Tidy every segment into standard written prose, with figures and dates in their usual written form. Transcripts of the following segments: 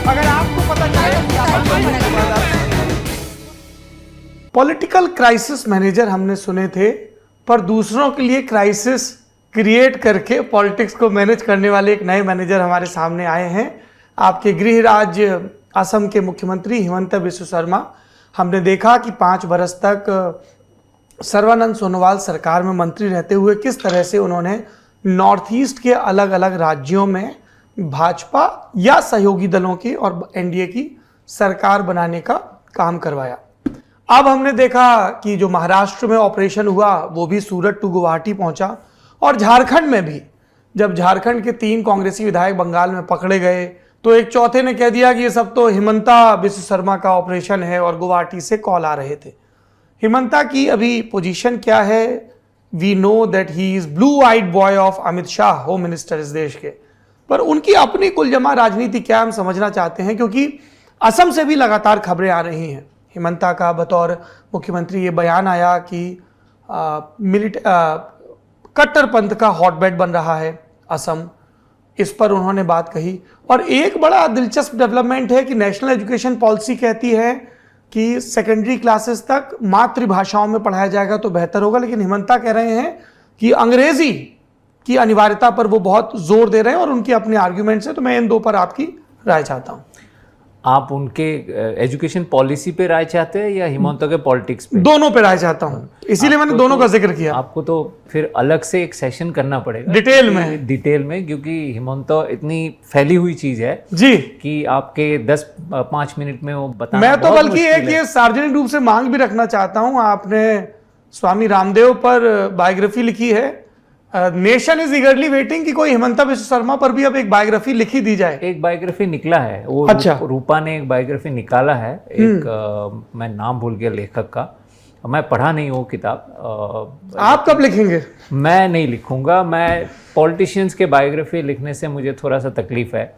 अगर आपको पता पॉलिटिकल क्राइसिस मैनेजर हमने सुने थे, पर दूसरों के लिए क्राइसिस क्रिएट करके पॉलिटिक्स को मैनेज करने वाले एक नए मैनेजर हमारे सामने आए हैं। आपके गृह राज्य असम के मुख्यमंत्री हिमंत बिस्व शर्मा। हमने देखा कि 5 बरस तक सर्बानंद सोनोवाल सरकार में मंत्री रहते हुए किस तरह से उन्होंने नॉर्थ ईस्ट के अलग अलग राज्यों में भाजपा या सहयोगी दलों की और एनडीए की सरकार बनाने का काम करवाया। अब हमने देखा कि जो महाराष्ट्र में ऑपरेशन हुआ वो भी सूरत टू गुवाहाटी पहुंचा, और झारखंड में भी जब झारखंड के 3 कांग्रेसी विधायक बंगाल में पकड़े गए तो एक चौथे ने कह दिया कि ये सब तो हिमंता बिस्व शर्मा का ऑपरेशन है, और गुवाहाटी से कॉल आ रहे थे। हिमंता की अभी पोजीशन क्या है? We know that he is blue eyed boy of Amit Shah, home minister इस देश के, पर उनकी अपनी कुलजमा राजनीति क्या हम समझना चाहते हैं, क्योंकि असम से भी लगातार खबरें आ रही हैं। हिमंता का बतौर मुख्यमंत्री ये बयान आया कि कट्टरपंथ का हॉटबेड बन रहा है असम, इस पर उन्होंने बात कही। और एक बड़ा दिलचस्प डेवलपमेंट है कि नेशनल एजुकेशन पॉलिसी कहती है कि सेकेंडरी क्लासेस तक मातृभाषाओं में पढ़ाया जाएगा तो बेहतर होगा, लेकिन हिमंता कह रहे हैं कि अंग्रेजी की अनिवार्यता पर वो बहुत जोर दे रहे हैं, और उनकी अपने आर्ग्यूमेंट्स है। तो मैं इन 2 पर आपकी राय चाहता हूँ। आप उनके एजुकेशन पॉलिसी पे राय चाहते हैं या हिमंता के पॉलिटिक्स पे? दोनों पे राय चाहता हूँ, इसीलिए मैंने दोनों का जिक्र किया। आपको तो फिर अलग से एक सेशन करना पड़ेगा डिटेल में, क्योंकि हिमंता इतनी फैली हुई चीज है जी कि आपके 10-5 मिनट में वो बताना मैं तो बल्कि एक ये सार्वजनिक रूप से मांग भी रखना चाहता हूँ। आपने स्वामी रामदेव पर बायोग्राफी लिखी है, नेशन इज ईगरली वेटिंग कि कोई हिमंता बिस्व शर्मा पर भी अब एक बायोग्राफी लिखी दी जाए। एक बायोग्राफी निकला है वो, अच्छा। रूपा ने एक बायोग्राफी निकाला है, एक मैं नाम भूल गया लेखक का, मैं पढ़ा नहीं वो किताब। आप कब लिखेंगे? मैं नहीं लिखूंगा। मैं पॉलिटिशियंस के बायोग्राफी लिखने से मुझे थोड़ा सा तकलीफ है,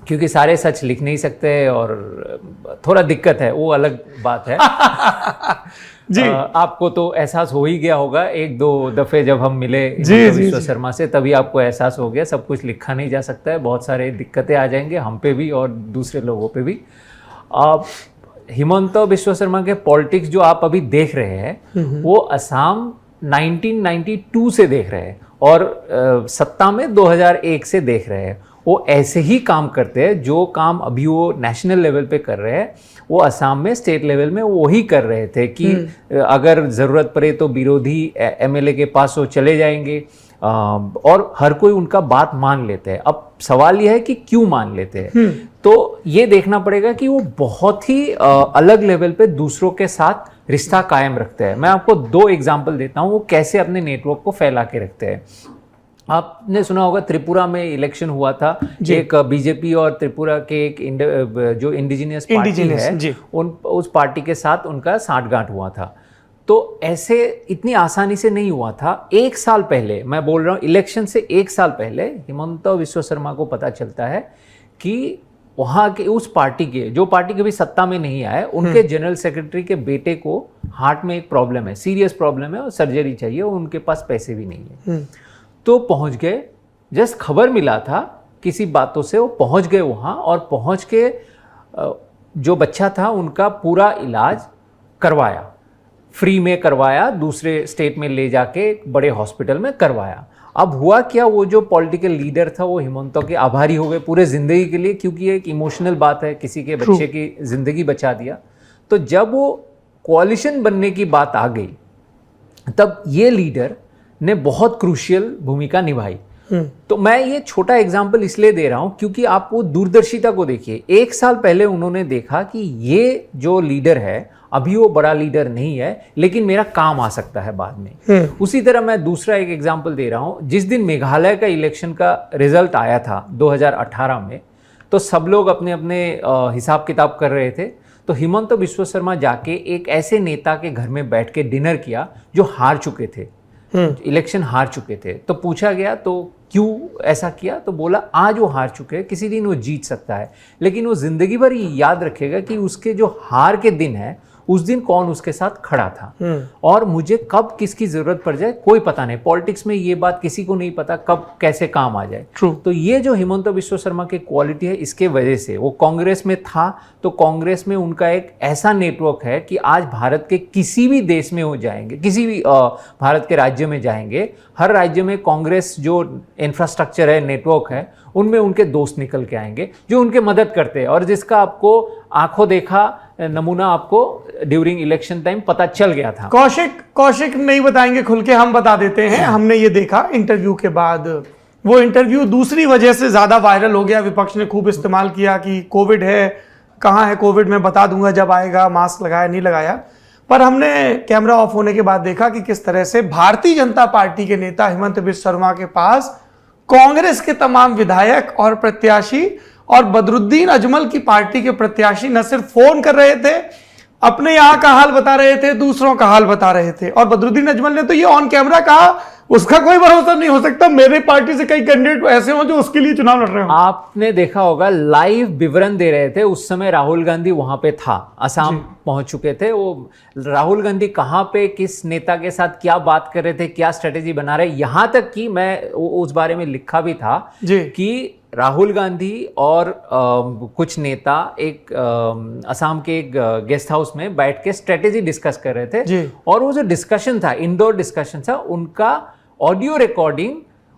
क्योंकि सारे सच लिख नहीं सकते और थोड़ा दिक्कत है, वो अलग बात है। जी आपको तो एहसास हो ही गया होगा 1-2 दफे जब हम मिले बिस्व शर्मा से, तभी आपको एहसास हो गया सब कुछ लिखा नहीं जा सकता है, बहुत सारे दिक्कतें आ जाएंगे हम पे भी और दूसरे लोगों पे भी। हिमंता बिस्व शर्मा के पॉलिटिक्स जो आप अभी देख रहे हैं वो असम 1992 से देख रहे हैं और सत्ता में 2001 से देख रहे हैं। वो ऐसे ही काम करते हैं जो काम अभी वो नेशनल लेवल पे कर रहे हैं, वो असम में स्टेट लेवल में वो ही कर रहे थे कि अगर ज़रूरत पड़े तो विरोधी एमएलए के पास वो चले जाएंगे और हर कोई उनका बात मान लेते हैं। अब सवाल यह है कि क्यों मान लेते हैं, तो ये देखना पड़ेगा कि वो बहुत ही अलग लेवल पे दूसरों के साथ रिश्ता कायम रखते हैं। मैं आपको 2 एग्जाम्पल देता हूँ वो कैसे अपने नेटवर्क को फैला के रखते हैं। आपने सुना होगा त्रिपुरा में इलेक्शन हुआ था, एक बीजेपी और त्रिपुरा के एक जो इंडिजिनियस पार्टी है उस पार्टी के साथ उनका साठगांठ हुआ था। तो ऐसे इतनी आसानी से नहीं हुआ था। 1 साल पहले, मैं बोल रहा हूँ इलेक्शन से 1 साल पहले, हिमंता बिस्व शर्मा को पता चलता है कि वहाँ के उस पार्टी के, जो पार्टी कभी सत्ता में नहीं आए, उनके जनरल सेक्रेटरी के बेटे को हार्ट में एक प्रॉब्लम है, सीरियस प्रॉब्लम है और सर्जरी चाहिए, और उनके पास पैसे भी नहीं है। तो पहुंच गए, जस्ट खबर मिला था किसी बातों से, वो पहुंच गए वहाँ और पहुंच के जो बच्चा था उनका पूरा इलाज करवाया, फ्री में करवाया, दूसरे स्टेट में ले जाके बड़े हॉस्पिटल में करवाया। अब हुआ क्या, वो जो पॉलिटिकल लीडर था वो हिमंता के आभारी हो गए पूरे जिंदगी के लिए, क्योंकि ये एक इमोशनल बात है, किसी के बच्चे की जिंदगी बचा दिया। तो जब वो कोalition बनने की बात आ गई तब ये लीडर ने बहुत क्रूशियल भूमिका निभाई। तो मैं ये छोटा एग्जाम्पल इसलिए दे रहा हूं क्योंकि आप वो दूरदर्शिता को देखिए। 1 साल पहले उन्होंने देखा कि ये जो लीडर है अभी वो बड़ा लीडर नहीं है, लेकिन मेरा काम आ सकता है बाद में। उसी तरह मैं दूसरा एक एग्जाम्पल दे रहा हूं। जिस दिन मेघालय का इलेक्शन का रिजल्ट आया था 2018 में, तो सब लोग अपने अपने हिसाब किताब कर रहे थे। तो हिमंता बिस्व शर्मा जाके एक ऐसे नेता के घर में बैठ के डिनर किया जो हार चुके थे, इलेक्शन हार चुके थे। तो पूछा गया तो क्यों ऐसा किया, तो बोला आज वो हार चुके हैं, किसी दिन वो जीत सकता है, लेकिन वो जिंदगी भर याद रखेगा कि उसके जो हार के दिन है उस दिन कौन उसके साथ खड़ा था और मुझे कब किसकी जरूरत पड़ जाए कोई पता नहीं। पॉलिटिक्स में ये बात किसी को नहीं पता कब कैसे काम आ जाए। तो ये जो हिमंत बिश्व शर्मा की क्वालिटी है, इसके वजह से वो कांग्रेस में था, तो कांग्रेस में उनका एक ऐसा नेटवर्क है कि आज भारत के किसी भी देश में हो जाएंगे, किसी भी भारत के राज्य में जाएंगे, हर राज्य में कांग्रेस जो इंफ्रास्ट्रक्चर है, नेटवर्क है, उनमें उनके दोस्त निकल के आएंगे जो उनके मदद करते हैं और जिसका आपको आंखों देखा नमूना आपको ड्यूरिंग इलेक्शन टाइम पता चल गया था। कौशिक नहीं बताएंगे खुल के, हम बता देते हैं। हमने ये देखा इंटरव्यू के बाद, वो इंटरव्यू दूसरी वजह से ज्यादा वायरल हो गया, विपक्ष ने खूब इस्तेमाल किया कि कोविड है, कहाँ है कोविड, मैं बता दूंगा जब आएगा, मास्क लगाया नहीं लगाया। पर हमने कैमरा ऑफ होने के बाद देखा कि किस तरह से भारतीय जनता पार्टी के नेता हिमंत बिश्व शर्मा के पास कांग्रेस के तमाम विधायक और प्रत्याशी और बदरुद्दीन अजमल की पार्टी के प्रत्याशी न सिर्फ फोन कर रहे थे, अपने यहाँ का हाल बता रहे थे, दूसरों का हाल बता रहे थे। और बदरुद्दीन अजमल ने तो ये ऑन कैमरा कहा, उसका कोई भरोसा नहीं हो सकता, मेरे पार्टी से कई कैंडिडेट ऐसे हो जो उसके लिए चुनाव लड़ रहे हो। आपने देखा होगा लाइव विवरण दे रहे थे, उस समय राहुल गांधी वहां पे था, असम पहुंच चुके थे। वो राहुल गांधी कहां पे किस नेता के साथ क्या बात कर रहे थे, क्या स्ट्रेटेजी बना रहे, यहां तक कि मैं उस बारे में लिखा भी था कि राहुल गांधी और कुछ नेता एक असम के एक गेस्ट हाउस में बैठ के स्ट्रेटेजी डिस्कस कर रहे थे और वो जो डिस्कशन था, इंडोर डिस्कशन था, उनका ऑडियो रिकॉर्डिंग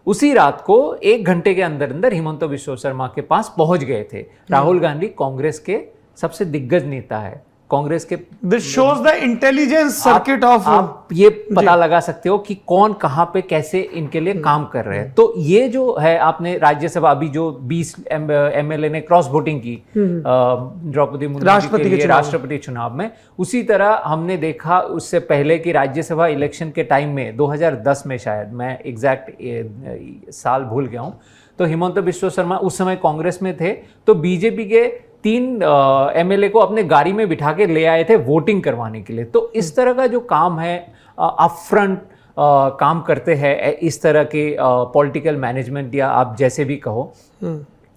उसी रात को 1 घंटे के अंदर अंदर हिमंत बिश्व शर्मा के पास पहुंच गए थे। राहुल गांधी कांग्रेस के सबसे दिग्गज नेता है, कांग्रेस के। This shows the intelligence circuit of, आप ये पता लगा सकते हो कि कौन कहां पे कैसे इनके लिए काम कर रहे हैं। तो ये जो है, आपने राज्यसभा अभी जो 20 एमएलए ने क्रॉस वोटिंग की द्रौपदी मुर्मू के लिए राष्ट्रपति चुनाव में, उसी तरह हमने देखा उससे पहले कि राज्यसभा इलेक्शन के टाइम में 2010 में, शायद मैं एग्जैक्ट साल भूल गया हूं, तो हिमंत बिश्व शर्मा उस समय कांग्रेस में थे, तो बीजेपी के 3 एमएलए को अपने गाड़ी में बिठा के ले आए थे वोटिंग करवाने के लिए। तो इस तरह का जो काम है, अपफ्रंट काम करते हैं इस तरह के पॉलिटिकल मैनेजमेंट या आप जैसे भी कहो,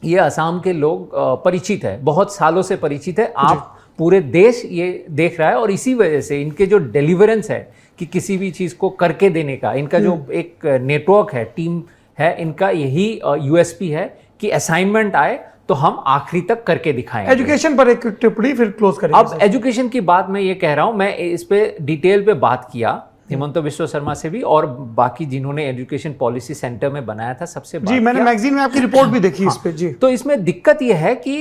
ये असम के लोग परिचित है, बहुत सालों से परिचित है। आप पूरे देश ये देख रहा है और इसी वजह से इनके जो डिलीवरेंस है कि किसी भी चीज़ को करके देने का, इनका जो एक नेटवर्क है, टीम है, इनका यही यूएसपी है कि असाइनमेंट आए तो हम आखिरी तक करके दिखाएंगे। एजुकेशन पर एक टिप्पणी फिर क्लोज करेंगे। अब एजुकेशन की बात मैं ये कह रहा हूं, मैं इस पे डिटेल पे बात किया हिमंत बिश्व शर्मा से भी और बाकी जिन्होंने एजुकेशन पॉलिसी सेंटर में बनाया था सबसे बात मैंने मैगजीन में आपकी रिपोर्ट भी देखी इस पे जी। तो इसमें दिक्कत ये है कि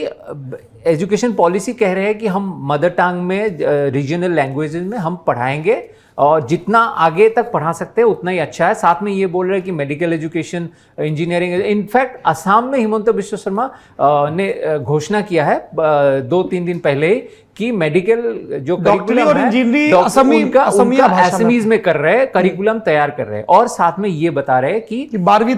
एजुकेशन पॉलिसी कह रहे हैं कि हम मदर टंग में, रीजनल लैंग्वेजेस में हम पढ़ाएंगे और जितना आगे तक पढ़ा सकते हैं उतना ही अच्छा है। साथ में ये बोल रहे हैं कि medical education, engineering, in fact Assam में हिमंत बिश्व शर्मा ने घोषणा किया है 2-3 दिन पहले ही कि मेडिकल जो करिकुलम है असमीज में कर रहे हैं, करिकुलम तैयार कर रहे हैं और साथ में ये बता रहे हैं कि 12वीं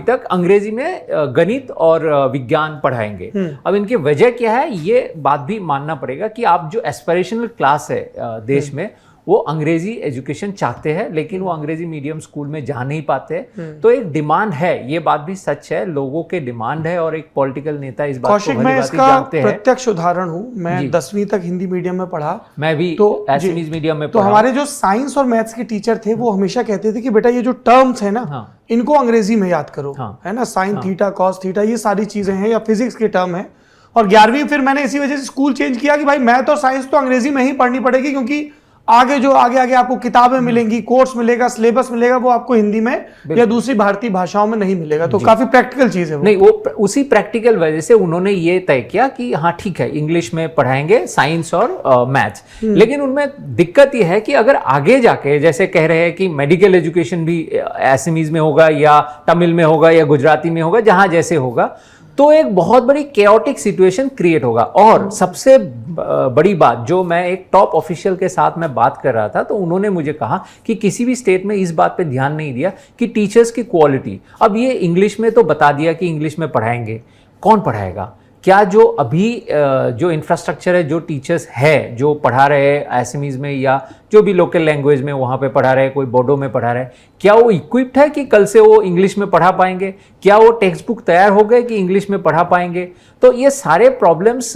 तक अंग्रेजी में गणित और विज्ञान पढ़ाएंगे। अब इनकी वजह क्या है, ये बात भी मानना पड़ेगा कि आप जो एस्पिरेशनल क्लास है देश में, वो अंग्रेजी एजुकेशन चाहते हैं लेकिन वो अंग्रेजी मीडियम स्कूल में जा नहीं पाते। तो एक डिमांड है, ये बात भी सच है, लोगों के डिमांड है और एक पॉलिटिकल नेता इस बात को भली भांति जानते हैं। प्रत्यक्ष उदाहरण हूँ, मैं 10वीं तक हिंदी मीडियम में पढ़ा, मैं भी एसएमईज मीडियम में तो पढ़ा। हमारे जो साइंस और मैथ्स के टीचर थे वो हमेशा कहते थे कि बेटा ये जो टर्म्स है ना, इनको अंग्रेजी में याद करो, है ना, साइन थीटा, कॉस थीटा, ये सारी चीजें हैं, या फिजिक्स के टर्म है। और 11वीं फिर मैंने इसी वजह से स्कूल चेंज किया कि भाई मैथ और साइंस तो अंग्रेजी में ही पढ़नी पड़ेगी, क्योंकि आगे जो आगे आपको किताबें मिलेंगी, कोर्स मिलेगा, सिलेबस मिलेगा, वो आपको हिंदी में या दूसरी भारतीय भाषाओं में नहीं मिलेगा। तो काफी प्रैक्टिकल चीज है वो। नहीं, वो उसी प्रैक्टिकल वजह से उन्होंने ये तय किया कि हाँ ठीक है, इंग्लिश में पढ़ाएंगे साइंस और मैथ्स। लेकिन उनमें दिक्कत ये है कि अगर आगे जाके जैसे कह रहे हैं कि मेडिकल एजुकेशन भी असमीज में होगा या तमिल में होगा या गुजराती में होगा, जहां जैसे होगा, तो एक बहुत बड़ी केओटिक सिचुएशन क्रिएट होगा। और सबसे बड़ी बात, जो मैं एक टॉप ऑफिशियल के साथ में बात कर रहा था, तो उन्होंने मुझे कहा कि किसी भी स्टेट में इस बात पे ध्यान नहीं दिया कि टीचर्स की क्वालिटी, अब ये इंग्लिश में तो बता दिया कि इंग्लिश में पढ़ाएंगे, कौन पढ़ाएगा, क्या जो अभी जो इंफ्रास्ट्रक्चर है, जो टीचर्स है जो पढ़ा रहे हैं एसएमईज में या जो भी लोकल लैंग्वेज में वहाँ पे पढ़ा रहे हैं, कोई बोडो में पढ़ा रहे हैं, क्या वो इक्विप्ड है कि कल से वो इंग्लिश में पढ़ा पाएंगे? क्या वो टेक्स्ट बुक तैयार हो गए कि इंग्लिश में पढ़ा पाएंगे? तो ये सारे प्रॉब्लम्स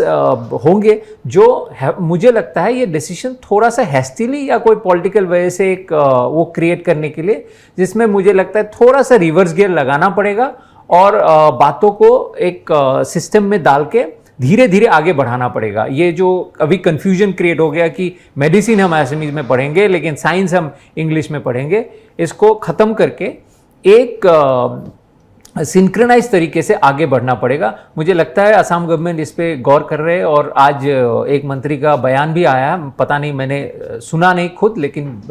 होंगे जो मुझे लगता है ये डिसीजन थोड़ा सा हैस्टीली या कोई पॉलिटिकल वजह से एक वो क्रिएट करने के लिए, जिसमें मुझे लगता है थोड़ा सा रिवर्स गियर लगाना पड़ेगा और बातों को एक सिस्टम में डाल के धीरे धीरे आगे बढ़ाना पड़ेगा। ये जो अभी कंफ्यूजन क्रिएट हो गया कि मेडिसिन हम एसएमईज में पढ़ेंगे लेकिन साइंस हम इंग्लिश में पढ़ेंगे, इसको ख़त्म करके एक सिंक्रोनाइज तरीके से आगे बढ़ना पड़ेगा। मुझे लगता है असम गवर्नमेंट इस पे गौर कर रहे हैं और आज एक मंत्री का बयान भी आया, पता नहीं, मैंने सुना नहीं खुद, लेकिन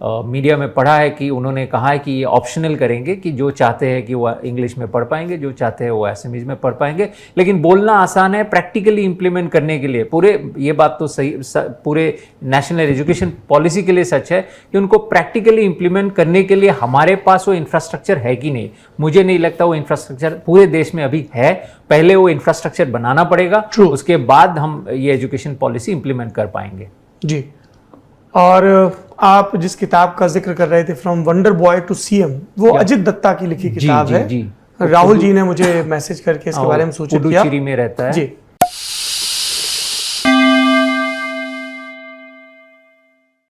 मीडिया में पढ़ा है कि उन्होंने कहा है कि ये ऑप्शनल करेंगे कि जो चाहते हैं कि वो इंग्लिश में पढ़ पाएंगे, जो चाहते हैं वो एसएमईज में पढ़ पाएंगे। लेकिन बोलना आसान है, प्रैक्टिकली इंप्लीमेंट करने के लिए पूरे, ये बात तो सही पूरे नेशनल एजुकेशन पॉलिसी के लिए सच है कि उनको प्रैक्टिकली इंप्लीमेंट करने के लिए हमारे पास वो इंफ्रास्ट्रक्चर है कि नहीं। मुझे नहीं लगता वो इंफ्रास्ट्रक्चर पूरे देश में अभी है। पहले वो इंफ्रास्ट्रक्चर बनाना पड़ेगा, उसके बाद हम ये एजुकेशन पॉलिसी इंप्लीमेंट कर पाएंगे। जी। और आप जिस किताब का जिक्र कर रहे थे, from wonder boy to CM, वो अजित दत्ता की लिखी किताब है। जी। राहुल जी ने मुझे मैसेज करके इसके बारे में सूचित किया। पुडुचेरी में रहता है। जी।